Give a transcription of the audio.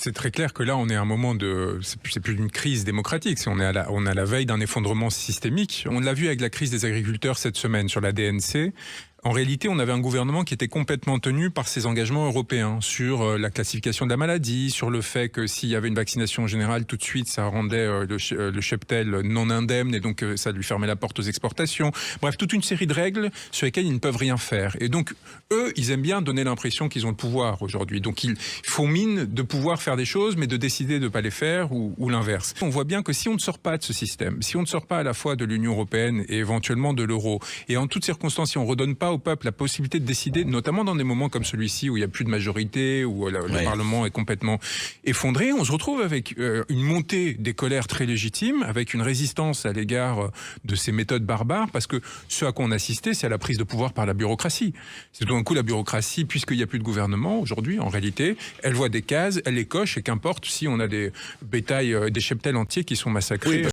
C'est très clair que là, on est à un moment de... C'est plus une crise démocratique, on est à la veille d'un effondrement systémique. On l'a vu avec la crise des agriculteurs cette semaine sur la DNC. En réalité, on avait un gouvernement qui était complètement tenu par ses engagements européens sur la classification de la maladie, sur le fait que s'il y avait une vaccination générale, tout de suite, ça rendait le cheptel non indemne et donc ça lui fermait la porte aux exportations. Bref, toute une série de règles sur lesquelles ils ne peuvent rien faire. Et donc, eux, ils aiment bien donner l'impression qu'ils ont le pouvoir aujourd'hui. Donc, ils font mine de pouvoir faire des choses, mais de décider de ne pas les faire ou l'inverse. On voit bien que si on ne sort pas de ce système, si on ne sort pas à la fois de l'Union européenne et éventuellement de l'euro, et en toutes circonstances, si on ne redonne pas au peuple la possibilité de décider, notamment dans des moments comme celui-ci où il n'y a plus de majorité, où le Parlement est complètement effondré, on se retrouve avec une montée des colères très légitimes, avec une résistance à l'égard de ces méthodes barbares, parce que ce à quoi on assistait, c'est à la prise de pouvoir par la bureaucratie. C'est tout d'un coup la bureaucratie, puisqu'il n'y a plus de gouvernement aujourd'hui, en réalité, elle voit des cases, elle les coche, et qu'importe si on a des bétails, des cheptels entiers qui sont massacrés. Oui.